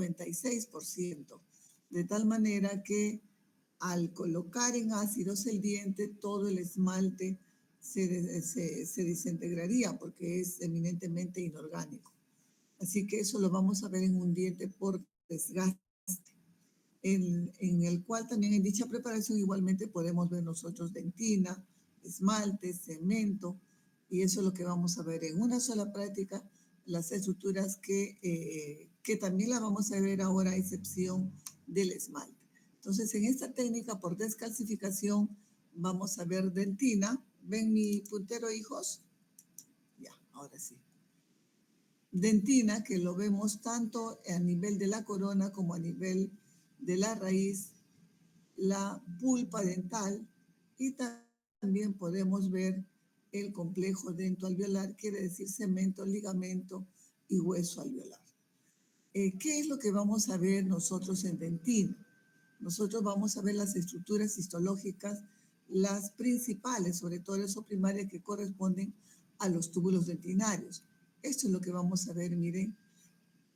96%, de tal manera que al colocar en ácidos el diente, todo el esmalte se desintegraría porque es eminentemente inorgánico. Así que eso lo vamos a ver en un diente por desgaste, en el cual también en dicha preparación igualmente podemos ver nosotros dentina, esmalte, cemento, y eso es lo que vamos a ver en una sola práctica, las estructuras que también la vamos a ver ahora a excepción del esmalte. Entonces, en esta técnica por descalcificación vamos a ver dentina. ¿Ven mi puntero, hijos? Ya, ahora sí. Dentina, que lo vemos tanto a nivel de la corona como a nivel de la raíz, la pulpa dental, y también podemos ver el complejo dentoalveolar, quiere decir cemento, ligamento y hueso alveolar. ¿Qué es lo que vamos a ver nosotros en dentina? Nosotros vamos a ver las estructuras histológicas, las principales, sobre todo las primarias que corresponden a los túbulos dentinarios. Esto es lo que vamos a ver, miren,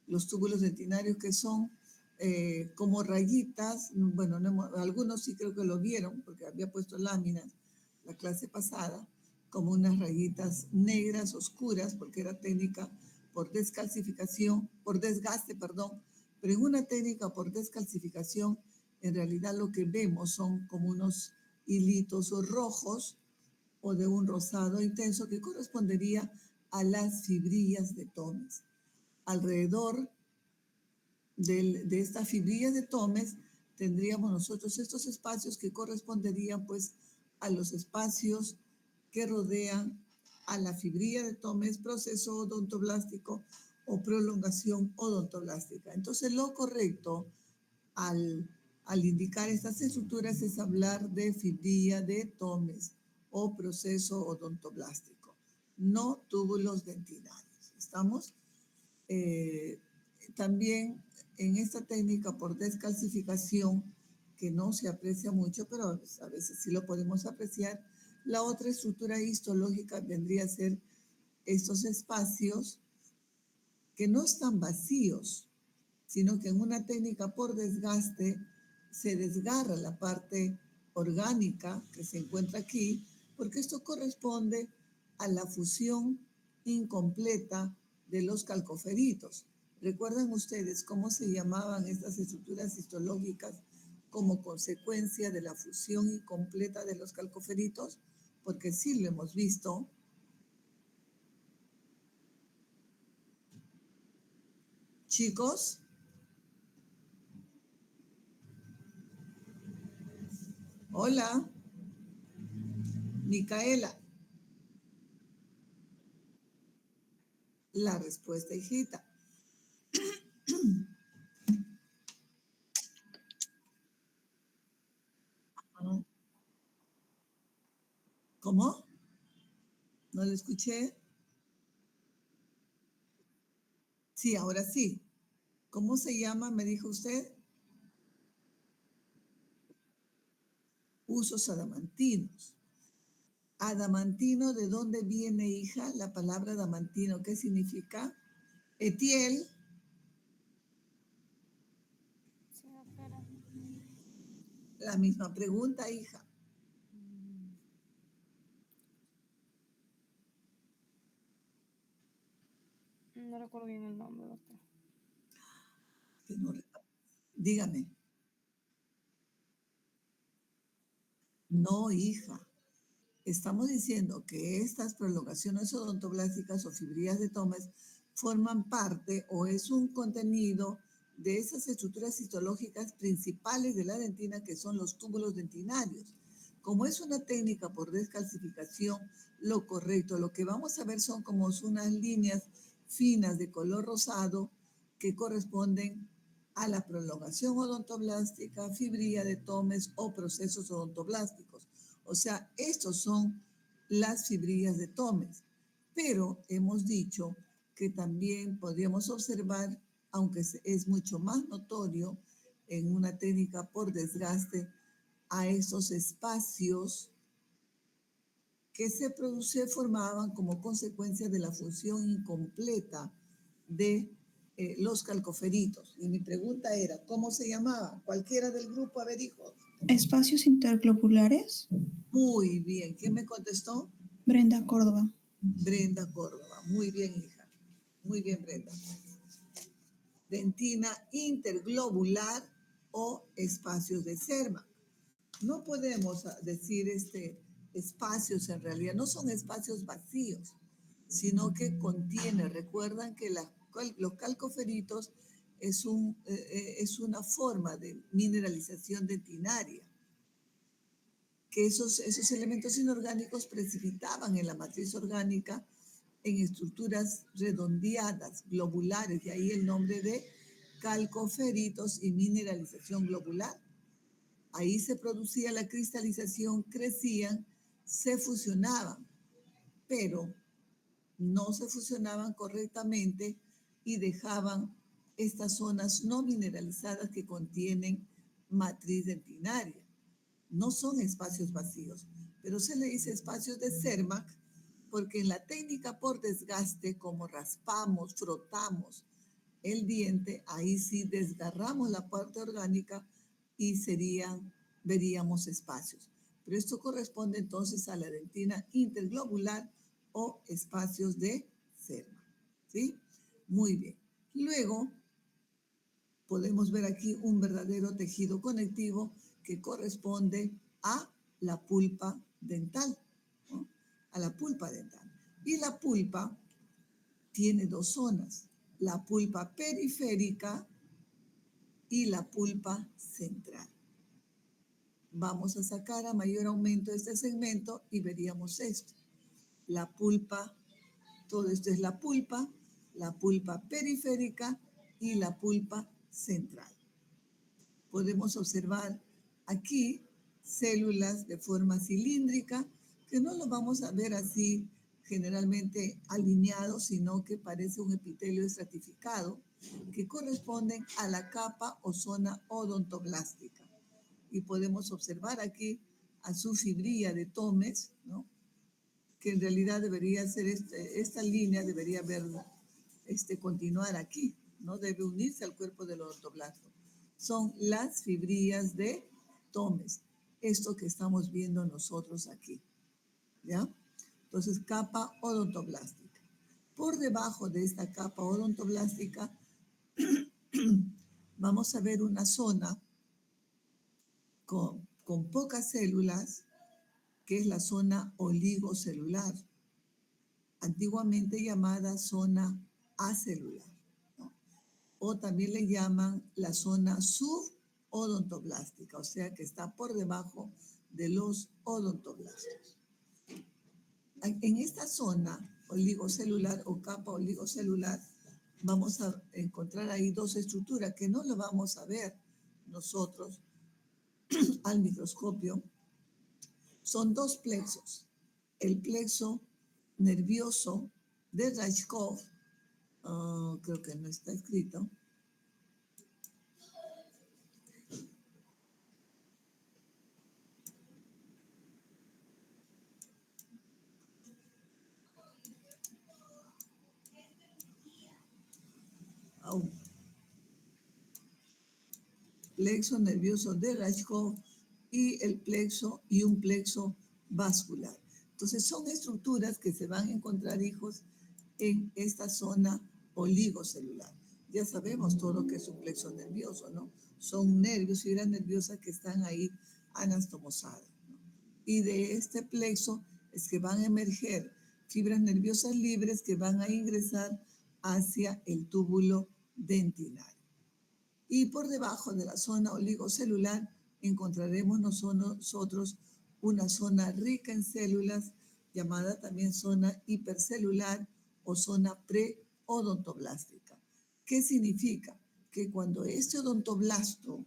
los túbulos dentinarios que son como rayitas, bueno, algunos sí creo que lo vieron porque había puesto láminas la clase pasada, como unas rayitas negras oscuras porque era técnica por descalcificación, por desgaste, perdón, pero en una técnica por descalcificación, en realidad lo que vemos son como unos hilitos rojos o de un rosado intenso que correspondería a las fibrillas de Tomes. Alrededor de estas fibrillas de Tomes tendríamos nosotros estos espacios que corresponderían pues a los espacios que rodean a la fibrilla de Tomes, proceso odontoblástico o prolongación odontoblástica. Entonces lo correcto al indicar estas estructuras es hablar de fibrilla de Tomes o proceso odontoblástico, no túbulos dentinarios. ¿Estamos? También en esta técnica por descalcificación, que no se aprecia mucho, pero a veces sí lo podemos apreciar, la otra estructura histológica vendría a ser estos espacios que no están vacíos, sino que en una técnica por desgaste se desgarra la parte orgánica que se encuentra aquí, porque esto corresponde a la fusión incompleta de los calcoferitos. ¿Recuerdan ustedes cómo se llamaban estas estructuras histológicas como consecuencia de la fusión incompleta de los calcoferitos? Porque sí lo hemos visto. Chicos, hola, Micaela. La respuesta, hijita. ¿Cómo? ¿No lo escuché? Sí, ahora sí. ¿Cómo se llama, me dijo usted? Usos adamantinos. Adamantino, ¿de dónde viene, hija? La palabra adamantino, ¿qué significa? Etiel. Sí, doctora. La misma pregunta, hija. No recuerdo bien el nombre, doctora. Dígame. No, hija. Estamos diciendo que estas prolongaciones odontoblásticas o fibrillas de Tomes forman parte o es un contenido de esas estructuras histológicas principales de la dentina que son los túbulos dentinarios. Como es una técnica por descalcificación, lo correcto, lo que vamos a ver son como unas líneas finas de color rosado que corresponden a la prolongación odontoblástica, fibrilla de Tomes o procesos odontoblásticos. O sea, estos son las fibrillas de Tomes. Pero hemos dicho que también podríamos observar, aunque es mucho más notorio en una técnica por desgaste, a esos espacios que se formaban como consecuencia de la función incompleta de los calcoferitos. Y mi pregunta era, ¿cómo se llamaba? Cualquiera del grupo, a ver, hijos. Espacios interglobulares. Muy bien. ¿Quién me contestó? Brenda Córdoba. Brenda Córdoba. Muy bien, hija. Muy bien, Brenda. Dentina interglobular o espacios de Serma. No podemos decir espacios en realidad, no son espacios vacíos, sino que contiene, recuerdan que los calcoferitos es una forma de mineralización dentinaria, que esos elementos inorgánicos precipitaban en la matriz orgánica en estructuras redondeadas, globulares, de ahí el nombre de calcoferitos y mineralización globular. Ahí se producía la cristalización, crecían, se fusionaban, pero no se fusionaban correctamente y dejaban estas zonas no mineralizadas que contienen matriz dentinaria. No son espacios vacíos, pero se le dice espacios de Cermak porque en la técnica por desgaste, como raspamos, frotamos el diente, ahí sí desgarramos la parte orgánica y veríamos espacios. Pero esto corresponde entonces a la dentina interglobular o espacios de Cermak, ¿sí? Muy bien. Luego podemos ver aquí un verdadero tejido conectivo que corresponde a la pulpa dental, ¿no? A la pulpa dental. Y la pulpa tiene dos zonas, la pulpa periférica y la pulpa central. Vamos a sacar a mayor aumento este segmento y veríamos esto. La pulpa, todo esto es la pulpa periférica y la pulpa central. Podemos observar aquí células de forma cilíndrica, que no lo vamos a ver así generalmente alineado, sino que parece un epitelio estratificado, que corresponden a la capa o zona odontoblástica. Y podemos observar aquí a su fibrilla de Tomes, ¿no? Que en realidad debería ser esta línea, debería continuar aquí, no debe unirse al cuerpo del odontoblasto. Son las fibrillas de Tomes, esto que estamos viendo nosotros aquí, ¿ya? Entonces, capa odontoblástica. Por debajo de esta capa odontoblástica vamos a ver una zona con pocas células, que es la zona oligocelular, antiguamente llamada zona acelular, ¿no? O también le llaman la zona subodontoblastica, o sea que está por debajo de los odontoblastos. En esta zona oligocelular o capa oligocelular vamos a encontrar ahí dos estructuras que no lo vamos a ver nosotros al microscopio. Son dos plexos. El plexo nervioso de Rajkov, creo que no está escrito. Plexo nervioso de Rajkov y el plexo y un plexo vascular. Entonces son estructuras que se van a encontrar, hijos, en esta zona oligocelular. Ya sabemos todo lo que es un plexo nervioso, ¿no? Son nervios, fibras nerviosas que están ahí anastomosadas, ¿no? Y de este plexo es que van a emerger fibras nerviosas libres que van a ingresar hacia el túbulo dentinario. Y por debajo de la zona oligocelular encontraremos nosotros una zona rica en células llamada también zona hipercelular o zona preodontoblástica. ¿Qué significa? Que cuando este odontoblasto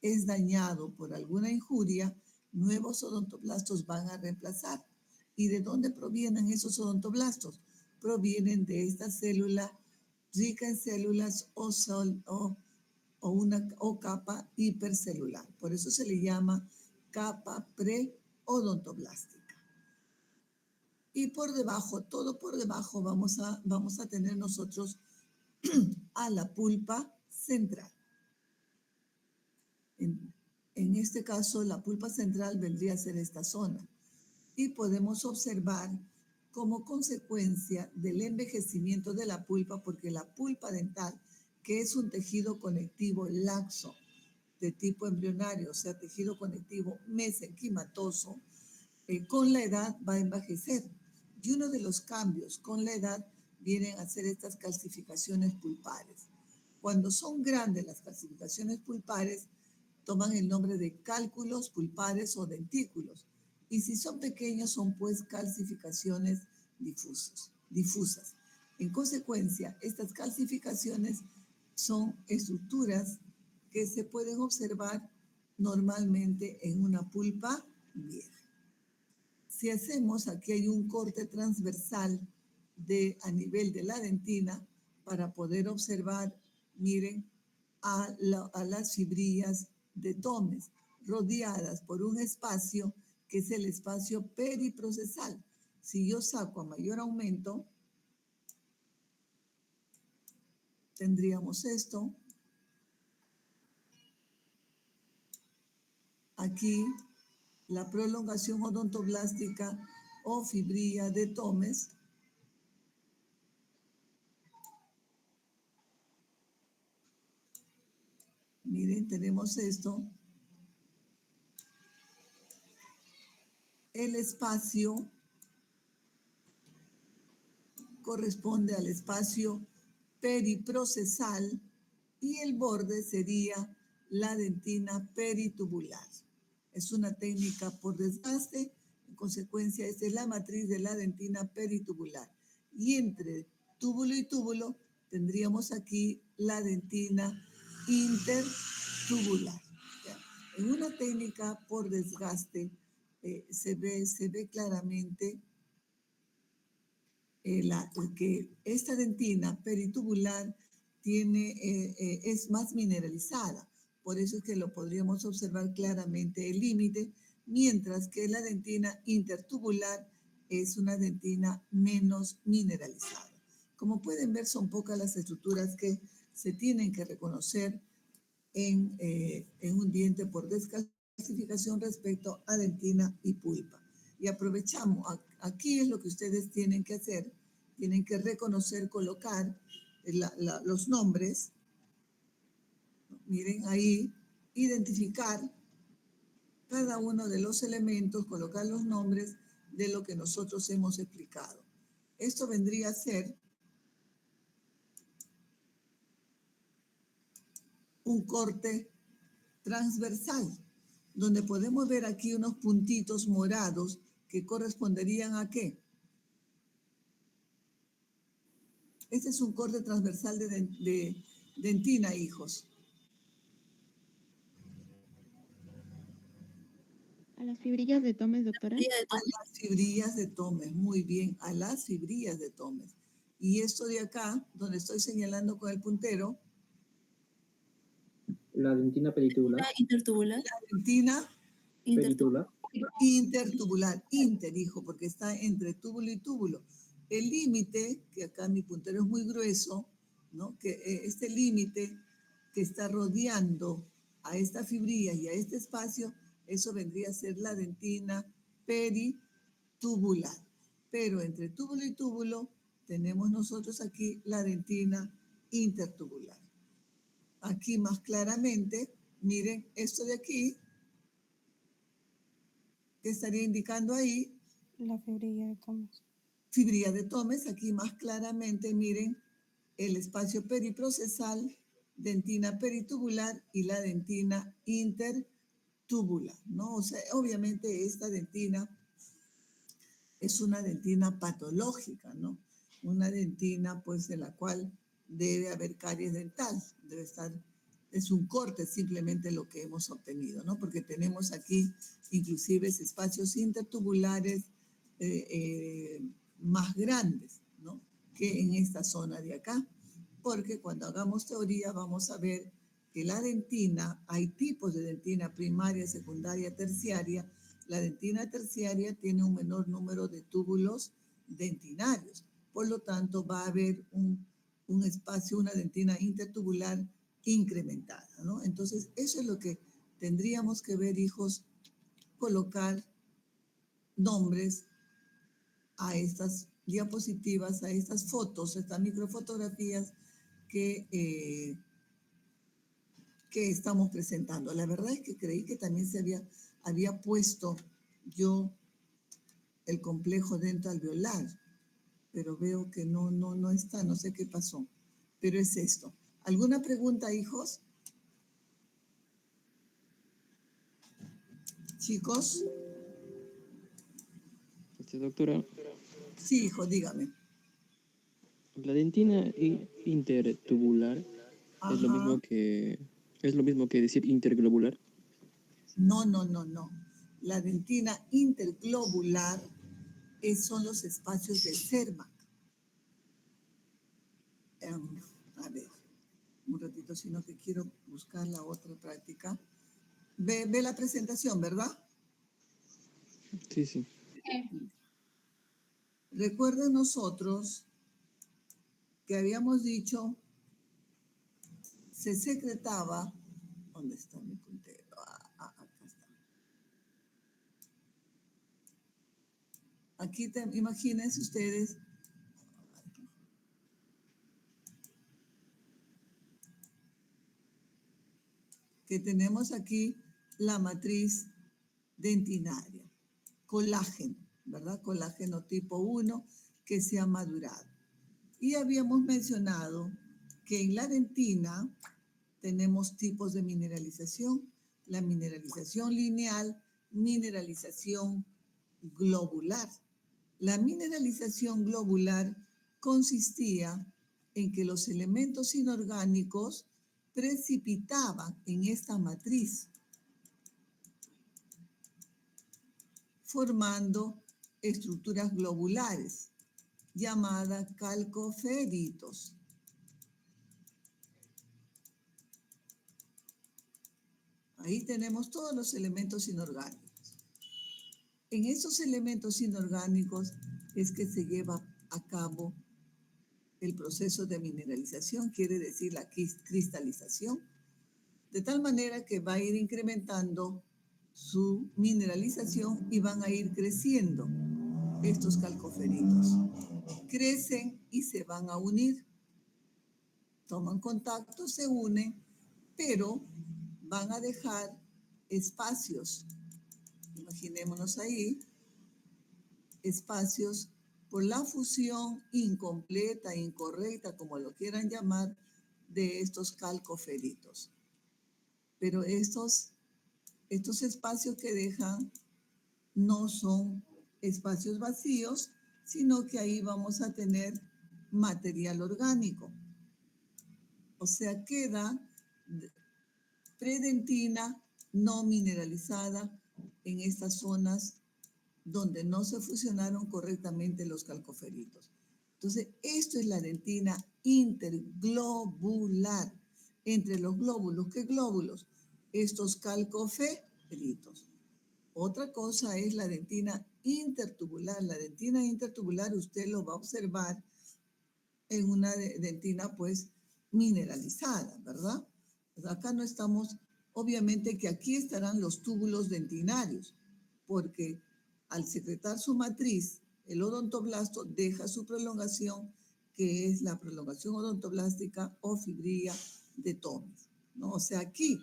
es dañado por alguna injuria, nuevos odontoblastos van a reemplazar. ¿Y de dónde provienen esos odontoblastos? Provienen de esta célula rica en células o capa hipercelular. Por eso se le llama capa preodontoblástica. Y por debajo, todo por debajo, vamos a tener nosotros a la pulpa central. En este caso, la pulpa central vendría a ser esta zona. Y podemos observar como consecuencia del envejecimiento de la pulpa, porque la pulpa dental, que es un tejido conectivo laxo de tipo embrionario, o sea, tejido conectivo mesenquimatoso, con la edad va a envejecer. Y uno de los cambios con la edad vienen a ser estas calcificaciones pulpares. Cuando son grandes las calcificaciones pulpares, toman el nombre de cálculos pulpares o dentículos. Y si son pequeños, son pues calcificaciones difusas. En consecuencia, estas calcificaciones son estructuras que se pueden observar normalmente en una pulpa vieja. Si hacemos, aquí hay un corte transversal a nivel de la dentina para poder observar, miren, a las fibrillas de Tomes, rodeadas por un espacio que es el espacio periprocesal. Si yo saco a mayor aumento, tendríamos esto. Aquí, la prolongación odontoblástica o fibrilla de Tomes. Miren, tenemos esto. El espacio corresponde al espacio periprocesal y el borde sería la dentina peritubular. Es una técnica por desgaste, en consecuencia esta es la matriz de la dentina peritubular. Y entre túbulo y túbulo tendríamos aquí la dentina intertubular. ¿Ya? En una técnica por desgaste se ve claramente que esta dentina peritubular es más mineralizada. Por eso es que lo podríamos observar claramente el límite, mientras que la dentina intertubular es una dentina menos mineralizada. Como pueden ver, son pocas las estructuras que se tienen que reconocer en un diente por descalcificación respecto a dentina y pulpa. Y aprovechamos, aquí es lo que ustedes tienen que hacer, tienen que reconocer, colocar los nombres, miren ahí, identificar cada uno de los elementos, colocar los nombres de lo que nosotros hemos explicado. Esto vendría a ser un corte transversal, donde podemos ver aquí unos puntitos morados que corresponderían ¿a qué? Este es un corte transversal de dentina, hijos. ¿A las fibrillas de Tomes, doctora? A las fibrillas de Tomes, muy bien, a las fibrillas de Tomes. Y esto de acá, donde estoy señalando con el puntero. La dentina peritubular. Intertubular. La dentina Peritubular. intertubular, hijo, porque está entre túbulo y túbulo. El límite, que acá mi puntero es muy grueso, ¿no? Que este límite que está rodeando a esta fibrilla y a este espacio, eso vendría a ser la dentina peritubular. Pero entre túbulo y túbulo tenemos nosotros aquí la dentina intertubular. Aquí más claramente, miren esto de aquí, que estaría indicando ahí. La fibrilla de Tomes. Fibrilla de Tomes, aquí más claramente, miren el espacio periprocesal, dentina peritubular y la dentina intertubular, ¿no? O sea, obviamente esta dentina es una dentina patológica, ¿no? Una dentina, pues, de la cual debe haber caries dental, debe estar, es un corte simplemente lo que hemos obtenido, ¿no? Porque tenemos aquí inclusive espacios intertubulares más grandes, ¿no? Que en esta zona de acá, porque cuando hagamos teoría vamos a ver que la dentina, hay tipos de dentina primaria, secundaria, terciaria. La dentina terciaria tiene un menor número de túbulos dentinarios, por lo tanto va a haber un espacio, una dentina intertubular incrementada, ¿no? Entonces, eso es lo que tendríamos que ver, hijos, colocar nombres a estas diapositivas, a estas fotos, estas microfotografías que estamos presentando. La verdad es que creí que también había puesto yo el complejo dental alveolar, pero veo que no está, no sé qué pasó, pero es esto. ¿Alguna pregunta, hijos? Chicos, Doctora, sí, hijo, dígame. la dentina intertubular es lo Ajá. mismo que decir interglobular. No. La dentina interglobular son los espacios de Sermac. A ver, un ratito, sino que quiero buscar la otra práctica. Ve la presentación, ¿verdad? Sí. Recuerden nosotros que habíamos dicho, se secretaba, ¿dónde está mi puntero? Acá está. Aquí imagínense ustedes que tenemos aquí la matriz dentinaria, colágeno, ¿verdad? Colágeno tipo 1 que se ha madurado. Y habíamos mencionado que en la dentina tenemos tipos de mineralización, la mineralización lineal, mineralización globular. La mineralización globular consistía en que los elementos inorgánicos precipitaban en esta matriz, formando estructuras globulares llamadas calcoferitos. Ahí tenemos todos los elementos inorgánicos. En esos elementos inorgánicos es que se lleva a cabo el proceso de mineralización, quiere decir la cristalización, de tal manera que va a ir incrementando su mineralización y van a ir creciendo estos calcoferitos. Crecen y se van a unir, toman contacto, se unen, pero van a dejar espacios. Imaginémonos ahí, espacios por la fusión incompleta, incorrecta, como lo quieran llamar, de estos calcoferitos. Pero estos espacios que dejan no son espacios vacíos, sino que ahí vamos a tener material orgánico. O sea, queda predentina no mineralizada en estas zonas donde no se fusionaron correctamente los calcoferitos. Entonces, esto es la dentina interglobular. Entre los glóbulos, ¿qué glóbulos? Estos calcoferitos. Otra cosa es la dentina intertubular. La dentina intertubular usted lo va a observar en una dentina pues mineralizada, ¿verdad? Pues acá no estamos, obviamente que aquí estarán los túbulos dentinarios, porque al secretar su matriz, el odontoblasto deja su prolongación, que es la prolongación odontoblástica o fibrilla de Thomas, ¿no? O sea, aquí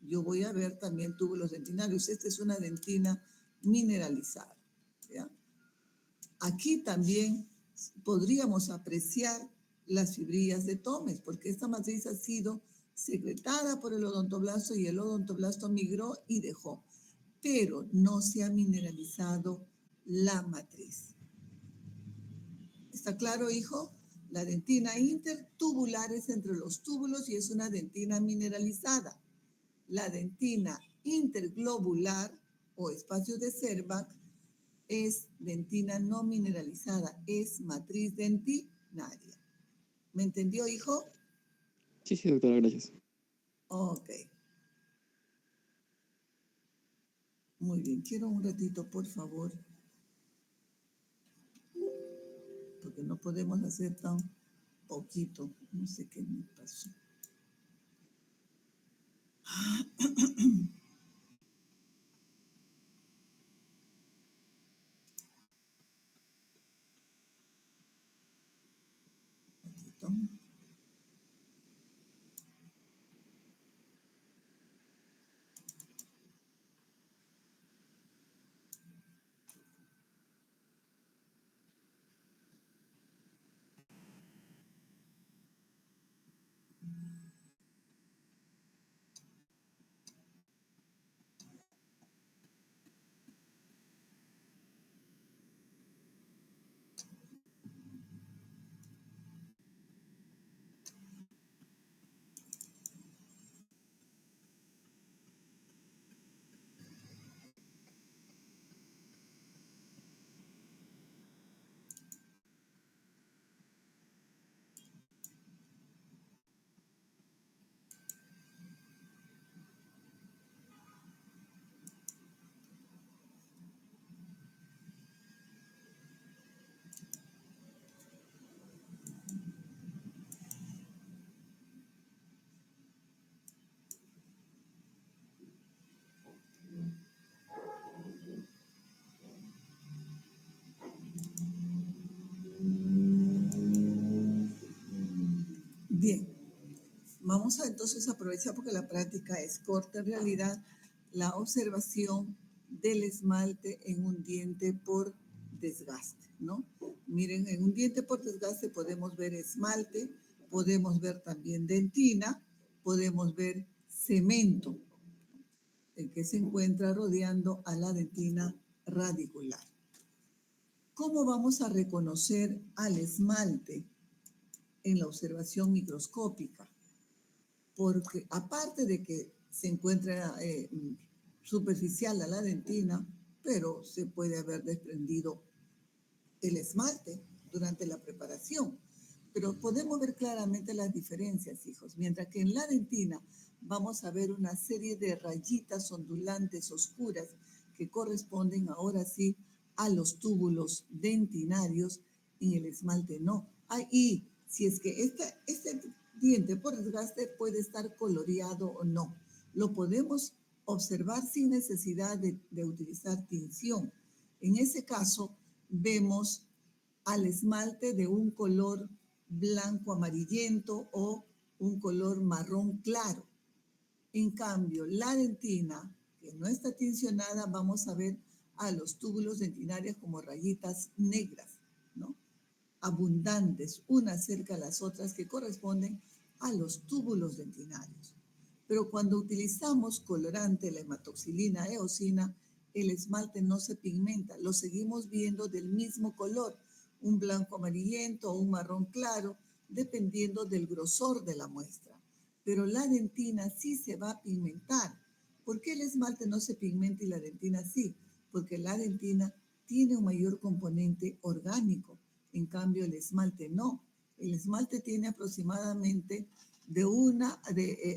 yo voy a ver también túbulos dentinarios. Esta es una dentina mineralizada, ¿ya? Aquí también podríamos apreciar las fibrillas de Thomas, porque esta matriz ha sido secretada por el odontoblasto y el odontoblasto migró y dejó, pero no se ha mineralizado la matriz. ¿Está claro, hijo? La dentina intertubular es entre los túbulos y es una dentina mineralizada. La dentina interglobular o espacio de Servac es dentina no mineralizada, es matriz dentinaria. ¿Me entendió, hijo? Sí, doctora, gracias. Ok. Muy bien, quiero un ratito, por favor, porque no podemos hacer poquito, no sé qué me pasó. Un poquito. Bien, vamos a entonces aprovechar porque la práctica es corta en realidad, la observación del esmalte en un diente por desgaste, ¿no? Miren, en un diente por desgaste podemos ver esmalte, podemos ver también dentina, podemos ver cemento, el que se encuentra rodeando a la dentina radicular. ¿Cómo vamos a reconocer al esmalte en la observación microscópica? Porque aparte de que se encuentra superficial a la dentina, pero se puede haber desprendido el esmalte durante la preparación. Pero podemos ver claramente las diferencias, hijos. Mientras que en la dentina vamos a ver una serie de rayitas ondulantes oscuras que corresponden ahora sí a los túbulos dentinarios, en el esmalte no. Y si es que este diente por desgaste puede estar coloreado o no, lo podemos observar sin necesidad de utilizar tinción. En ese caso, vemos al esmalte de un color blanco amarillento o un color marrón claro. En cambio, la dentina, que no está tincionada, vamos a ver a los túbulos dentinarios como rayitas negras, ¿no? Abundantes, unas cerca a las otras, que corresponden a los túbulos dentinarios. Pero cuando utilizamos colorante, la hematoxilina, eosina, el esmalte no se pigmenta, lo seguimos viendo del mismo color, un blanco amarillento o un marrón claro, dependiendo del grosor de la muestra. Pero la dentina sí se va a pigmentar. ¿Por qué el esmalte no se pigmenta y la dentina sí? Porque la dentina tiene un mayor componente orgánico, en cambio el esmalte no. El esmalte tiene aproximadamente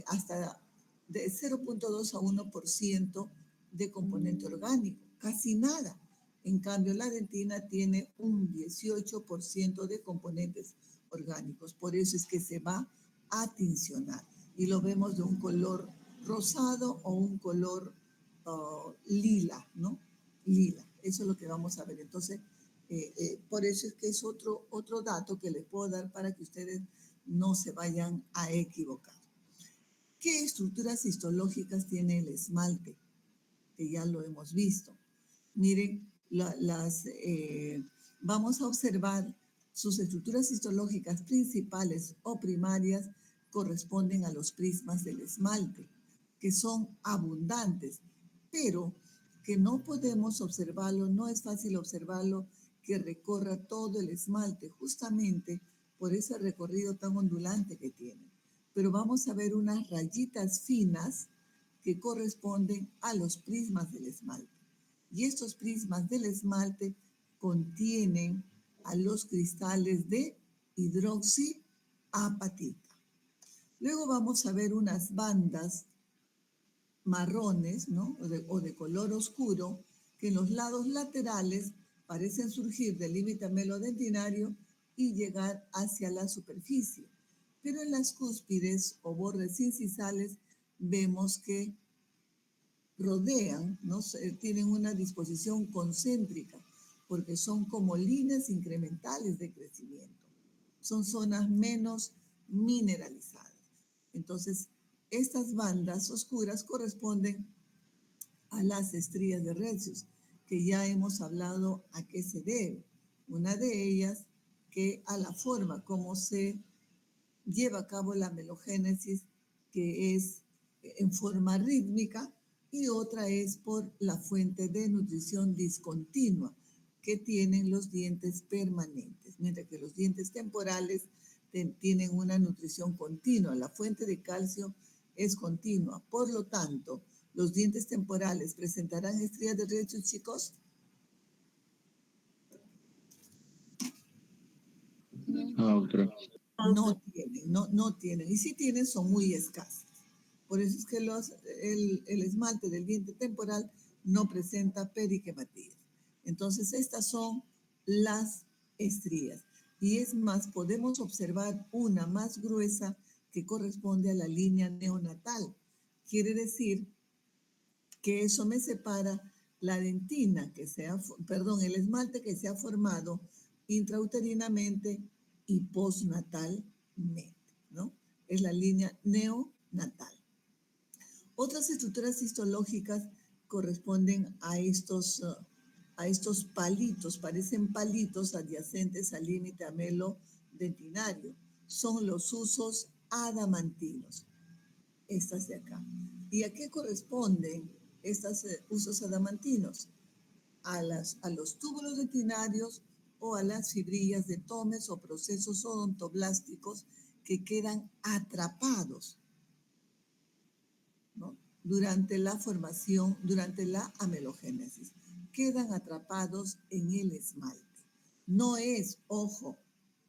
hasta de 0.2 a 1% de componente orgánico, casi nada. En cambio, la dentina tiene un 18% de componentes orgánicos. Por eso es que se va a tincionar. Y lo vemos de un color rosado o un color lila, ¿no? Lila. Eso es lo que vamos a ver. Entonces, por eso es que es otro dato que les puedo dar para que ustedes no se vayan a equivocar. ¿Qué estructuras histológicas tiene el esmalte? Que ya lo hemos visto. Miren, vamos a observar sus estructuras histológicas principales o primarias corresponden a los prismas del esmalte, que son abundantes, pero que no podemos observarlo, no es fácil observarlo que recorra todo el esmalte, justamente por ese recorrido tan ondulante que tiene. Pero vamos a ver unas rayitas finas que corresponden a los prismas del esmalte. Y estos prismas del esmalte contienen a los cristales de hidroxiapatita. Luego vamos a ver unas bandas marrones, ¿no? o de color oscuro, que en los lados laterales parecen surgir del límite melodentinario y llegar hacia la superficie. Pero en las cúspides o bordes incisales vemos que rodean, ¿no? Tienen una disposición concéntrica, porque son como líneas incrementales de crecimiento. Son zonas menos mineralizadas. Entonces, estas bandas oscuras corresponden a las estrías de Retzius, que ya hemos hablado a qué se debe. Una de ellas, que a la forma como se lleva a cabo la melogénesis, que es en forma rítmica, y otra es por la fuente de nutrición discontinua que tienen los dientes permanentes, mientras que los dientes temporales tienen una nutrición continua. La fuente de calcio es continua. Por lo tanto, los dientes temporales presentarán estrías de Retzius, chicos. No, doctora. No tienen. Y si tienen, son muy escasas. Por eso es que el esmalte del diente temporal no presenta periquematías. Entonces, estas son las estrías. Y es más, podemos observar una más gruesa que corresponde a la línea neonatal. Quiere decir que eso me separa la dentina el esmalte que se ha formado intrauterinamente y postnatalmente, ¿no? Es la línea neonatal. Otras estructuras histológicas corresponden a estos palitos, parecen palitos adyacentes al límite amelodentinario. Son los usos adamantinos, estas de acá. ¿Y a qué corresponden estos usos adamantinos? A los túbulos dentinarios o a las fibrillas de Tomes o procesos odontoblásticos que quedan atrapados, ¿no? Durante la formación, durante la amelogénesis. Quedan atrapados en el esmalte. No es, ojo,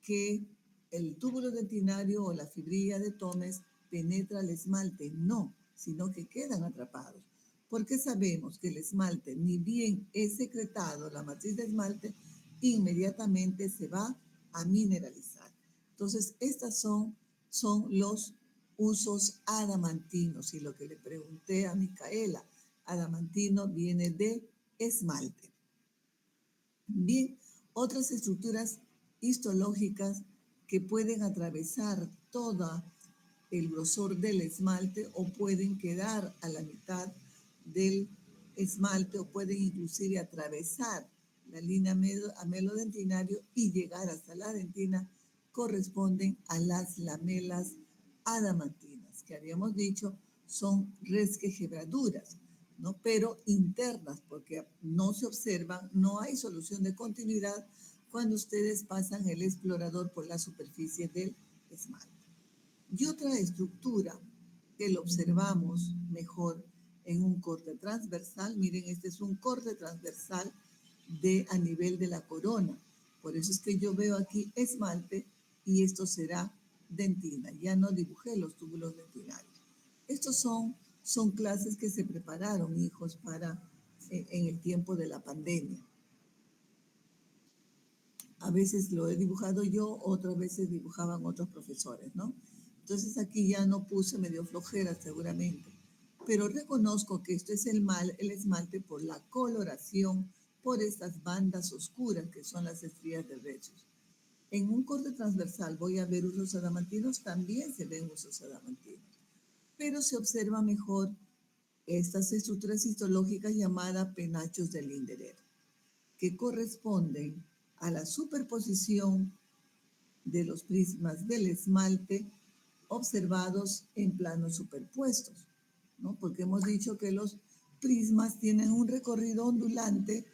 que el túbulo dentinario o la fibrilla de Tomes penetra el esmalte, no, sino que quedan atrapados. Porque sabemos que el esmalte, ni bien es secretado, la matriz de esmalte, inmediatamente se va a mineralizar. Entonces, estas son los usos adamantinos. Y lo que le pregunté a Micaela, adamantino viene de esmalte. Bien, otras estructuras histológicas que pueden atravesar todo el grosor del esmalte o pueden quedar a la mitad del esmalte o pueden inclusive atravesar la línea amelodentinario y llegar hasta la dentina, corresponden a las lamelas adamantinas, que habíamos dicho son resquebraduras, ¿no? Pero internas, porque no se observan, no hay solución de continuidad cuando ustedes pasan el explorador por la superficie del esmalte. Y otra estructura que lo observamos mejor en un corte transversal, miren, este es un corte transversal a nivel de la corona. Por eso es que yo veo aquí esmalte y esto será dentina. Ya no dibujé los túbulos dentinarios. Estos son clases que se prepararon, hijos, en el tiempo de la pandemia. A veces lo he dibujado yo, otras veces dibujaban otros profesores, ¿no? Entonces aquí ya no puse, me dio flojera seguramente. Pero reconozco que esto es el esmalte por la coloración, por estas bandas oscuras que son las estrías de Retzius. En un corte transversal voy a ver usos adamantinos, también se ven usos adamantinos. Pero se observa mejor estas estructuras histológicas llamadas penachos de Linderet, que corresponden a la superposición de los prismas del esmalte observados en planos superpuestos, ¿no? Porque hemos dicho que los prismas tienen un recorrido ondulante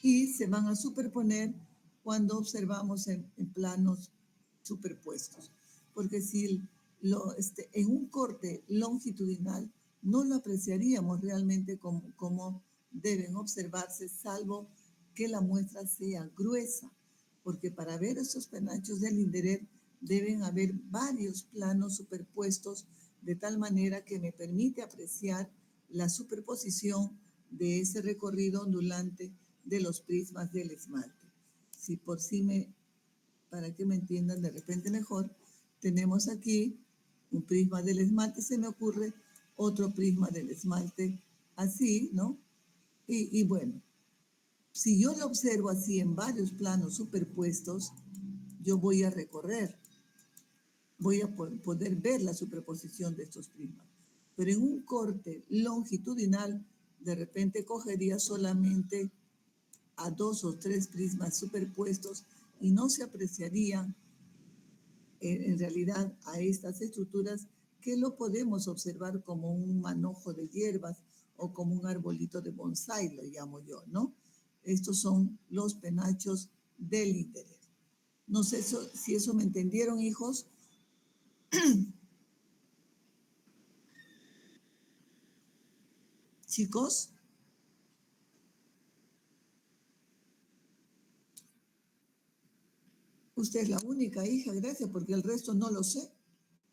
y se van a superponer cuando observamos en planos superpuestos. Porque si en un corte longitudinal no lo apreciaríamos realmente como deben observarse, salvo que la muestra sea gruesa, porque para ver estos penachos del Linderet deben haber varios planos superpuestos de tal manera que me permite apreciar la superposición de ese recorrido ondulante de los prismas del esmalte. si por sí para que me entiendan de repente mejor, tenemos aquí un prisma del esmalte, se me ocurre, otro prisma del esmalte así, ¿no? Y bueno, si yo lo observo así en varios planos superpuestos, yo voy a recorrer, voy a poder ver la superposición de estos prismas. Pero en un corte longitudinal, de repente cogería solamente a 2 o 3 prismas superpuestos y no se apreciaría en realidad a estas estructuras que lo podemos observar como un manojo de hierbas o como un arbolito de bonsái, lo llamo yo, ¿no? Estos son los penachos del interés. No sé si eso me entendieron, hijos. Chicos. Usted es la única hija, gracias, porque el resto no lo sé.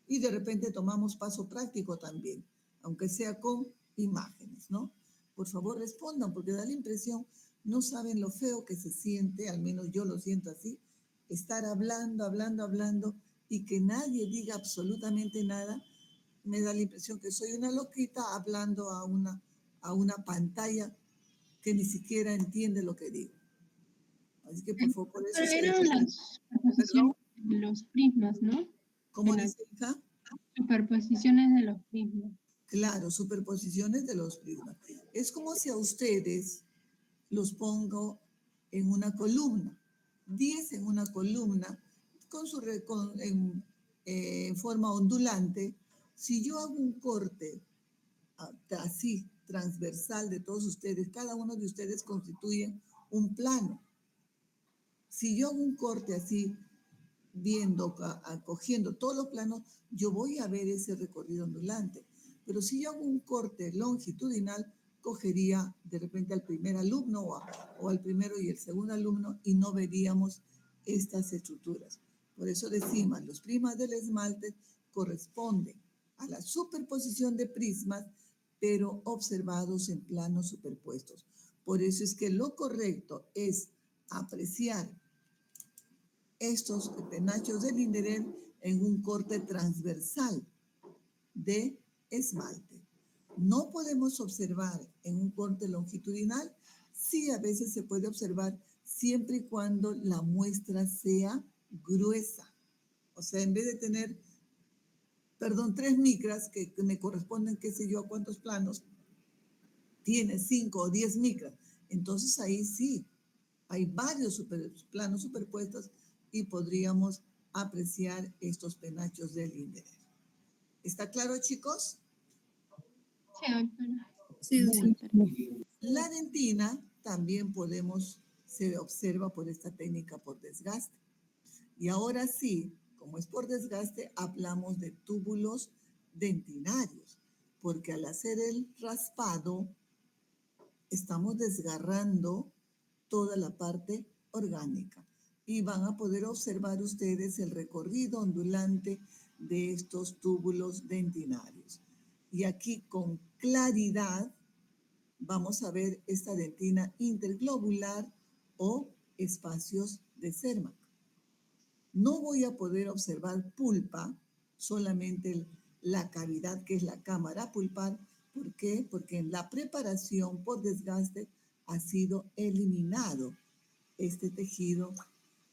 Y de repente tomamos paso práctico también, aunque sea con imágenes, ¿no? Por favor, respondan, porque da la impresión, no saben lo feo que se siente, al menos yo lo siento así, estar hablando, y que nadie diga absolutamente nada. Me da la impresión que soy una loquita hablando a una pantalla que ni siquiera entiende lo que digo. Así que, por favor, por eso... Pero eran las superposiciones de los prismas, ¿no? ¿Cómo dice, hija? Superposiciones de los prismas. Claro, superposiciones de los prismas. Es como si a ustedes los pongo en una columna, 10 en una columna, en forma ondulante. Si yo hago un corte así, transversal de todos ustedes, cada uno de ustedes constituye un plano. Si yo hago un corte así, cogiendo todos los planos, yo voy a ver ese recorrido ondulante. Pero si yo hago un corte longitudinal, cogería de repente al primer alumno o al primero y el segundo alumno y no veríamos estas estructuras. Por eso decimos, los prismas del esmalte corresponden a la superposición de prismas, pero observados en planos superpuestos. Por eso es que lo correcto es apreciar estos penachos del Linderel en un corte transversal de esmalte. No podemos observar en un corte longitudinal, sí a veces se puede observar siempre y cuando la muestra sea gruesa. O sea, en vez de tener, 3 micras que me corresponden, qué sé yo, a cuántos planos, tiene 5 o 10 micras. Entonces ahí sí, hay varios planos superpuestos y podríamos apreciar estos penachos del Linderel. ¿Está claro, chicos? Sí, doctora. Sí, doctora. La dentina también se observa por esta técnica por desgaste. Y ahora sí, como es por desgaste, hablamos de túbulos dentinarios, porque al hacer el raspado, estamos desgarrando toda la parte orgánica y van a poder observar ustedes el recorrido ondulante de estos túbulos dentinarios. Y aquí con claridad vamos a ver esta dentina interglobular o espacios de Cermak. No voy a poder observar pulpa, solamente la cavidad que es la cámara pulpar. ¿Por qué? Porque en la preparación por desgaste ha sido eliminado este tejido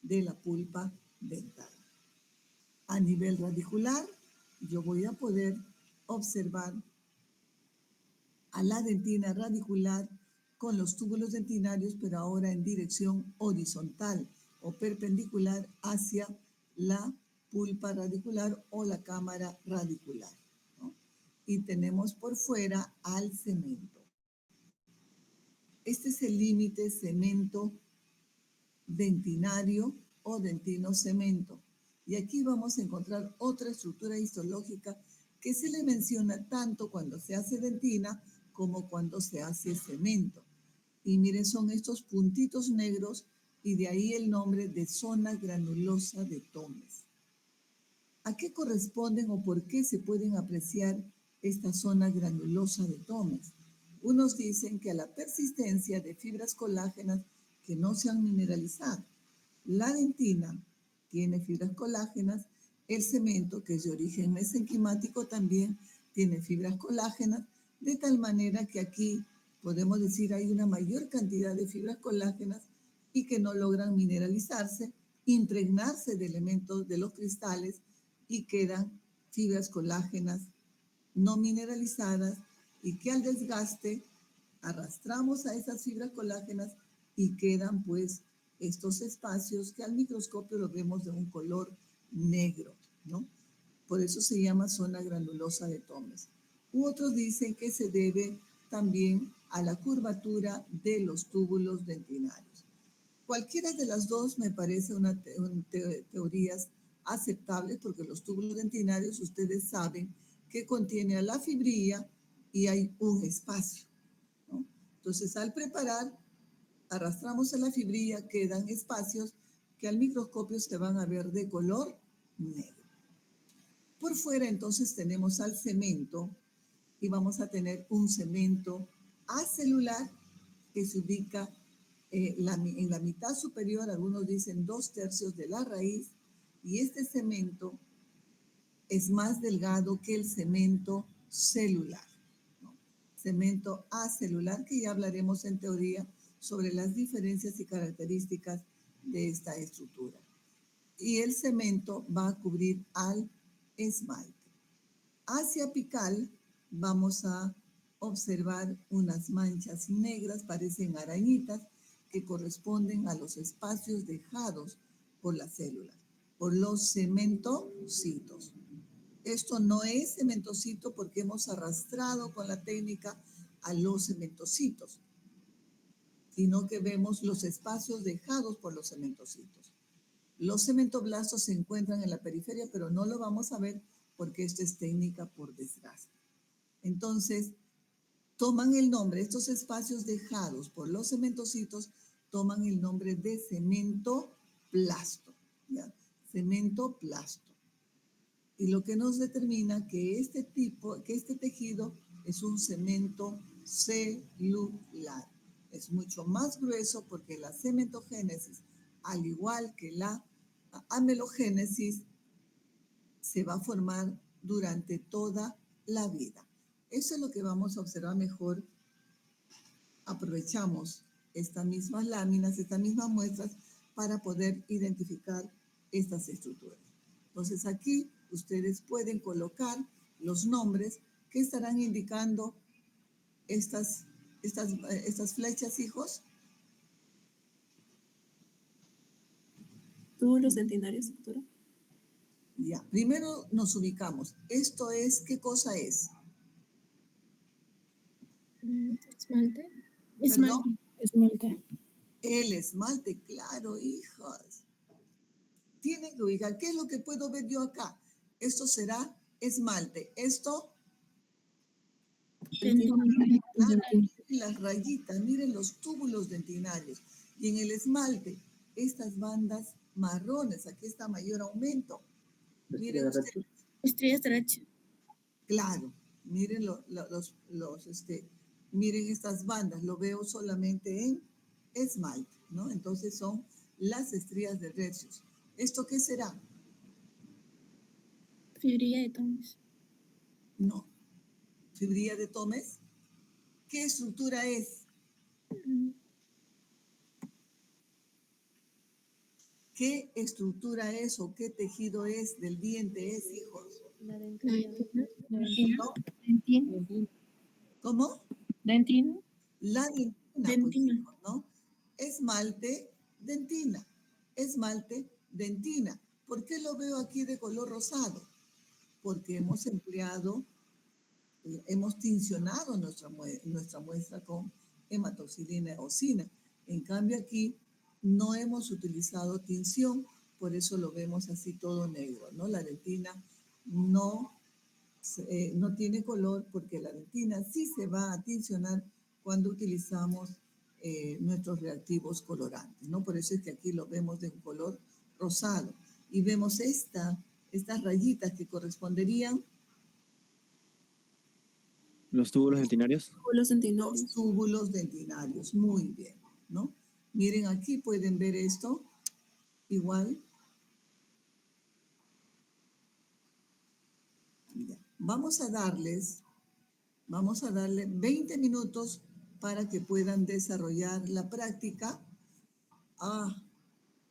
de la pulpa dental. A nivel radicular, yo voy a poder observar a la dentina radicular con los túbulos dentinarios, pero ahora en dirección horizontal o perpendicular hacia la pulpa radicular o la cámara radicular, ¿no? Y tenemos por fuera al cemento. Este es el límite cemento dentinario o dentino-cemento. Y aquí vamos a encontrar otra estructura histológica que se le menciona tanto cuando se hace dentina como cuando se hace cemento. Y miren, son estos puntitos negros y de ahí el nombre de zona granulosa de Tomes. ¿A qué corresponden o por qué se pueden apreciar esta zona granulosa de Tomes? Unos dicen que a la persistencia de fibras colágenas que no se han mineralizado. La dentina tiene fibras colágenas, el cemento, que es de origen mesenquimático, también tiene fibras colágenas, de tal manera que aquí podemos decir hay una mayor cantidad de fibras colágenas y que no logran mineralizarse, impregnarse de elementos de los cristales y quedan fibras colágenas no mineralizadas y que al desgaste arrastramos a esas fibras colágenas y quedan pues estos espacios que al microscopio los vemos de un color negro, ¿no? Por eso se llama zona granulosa de Thomes. Otros dicen que se debe también a la curvatura de los túbulos dentinarios. Cualquiera de las dos me parece teorías aceptables porque los túbulos dentinarios ustedes saben que contiene a la fibrilla y hay un espacio, ¿no? Entonces al preparar arrastramos a la fibrilla, quedan espacios que al microscopio se van a ver de color negro. Por fuera entonces tenemos al cemento y vamos a tener un cemento acelular que se ubica en la mitad superior, algunos dicen 2/3 de la raíz, y este cemento es más delgado que el cemento celular, ¿no? Cemento acelular, que ya hablaremos en teoría sobre las diferencias y características de esta estructura. Y el cemento va a cubrir al esmalte. Hacia apical vamos a observar unas manchas negras, parecen arañitas, que corresponden a los espacios dejados por las células, por los cementocitos. Esto no es cementocito porque hemos arrastrado con la técnica a los cementocitos, sino que vemos los espacios dejados por los cementocitos. Los cementoblastos se encuentran en la periferia, pero no lo vamos a ver porque esto es técnica por desgaste. Entonces, toman el nombre, estos espacios dejados por los cementocitos, toman el nombre de cementoplasto, ¿ya? Cementoplasto. Y lo que nos determina que este tejido es un cemento celular. Es mucho más grueso porque la cementogénesis, al igual que la amelogénesis, se va a formar durante toda la vida. Eso es lo que vamos a observar mejor. Aprovechamos estas mismas láminas, estas mismas muestras para poder identificar estas estructuras. Entonces aquí ustedes pueden colocar los nombres que estarán indicando estas flechas, hijos. Túbulos dentinarios, doctora. Ya, primero nos ubicamos. Esto es, ¿qué cosa es? Esmalte. ¿Perdón? Esmalte. El esmalte, claro, hijas. Tienen que ubicar. ¿Qué es lo que puedo ver yo acá? Esto será esmalte. Esto, las rayitas, miren los túbulos dentinarios. Y en el esmalte, estas bandas marrones, aquí está mayor aumento. Miren ustedes. Estrellas de Rayleigh. Claro, miren miren estas bandas, lo veo solamente en esmalte, ¿no? Entonces son las estrías de Rayleigh. ¿Esto qué será? Fibrilla de Thomes. No. ¿Fibrilla de Thomes? ¿Qué estructura es? ¿Qué estructura es o qué tejido es del diente es, hijos? La dentina. ¿No? ¿Cómo? Dentina. La dentina, Dentina. pues, hijos, ¿no? Esmalte, dentina. Esmalte, dentina. ¿Por qué lo veo aquí de color rosado? Porque hemos empleado, hemos tincionado nuestra muestra con hematoxilina eosina. En cambio aquí no hemos utilizado tinción, por eso lo vemos así todo negro, ¿no? La dentina no tiene color porque la dentina sí se va a tincionar cuando utilizamos nuestros reactivos colorantes, ¿no? Por eso es que aquí lo vemos de un color rosado. Y vemos estas rayitas que corresponderían ¿Los túbulos dentinarios? Túbulos dentinarios. los túbulos dentinarios. Muy bien, ¿no? Miren aquí, pueden ver esto. igual. Ya. Vamos a darle 20 minutos para que puedan desarrollar la práctica.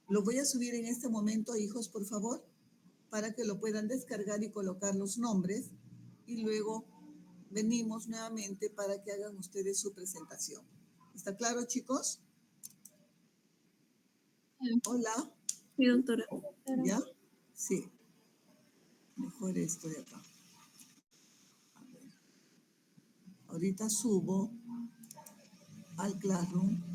Lo voy a subir en este momento, hijos, por favor, para que lo puedan descargar y colocar los nombres. Y luego venimos nuevamente para que hagan ustedes su presentación. ¿Está claro, chicos? Hola. Sí, doctora. ¿Ya? Sí. Mejor esto de acá. A ver. Ahorita subo al Classroom.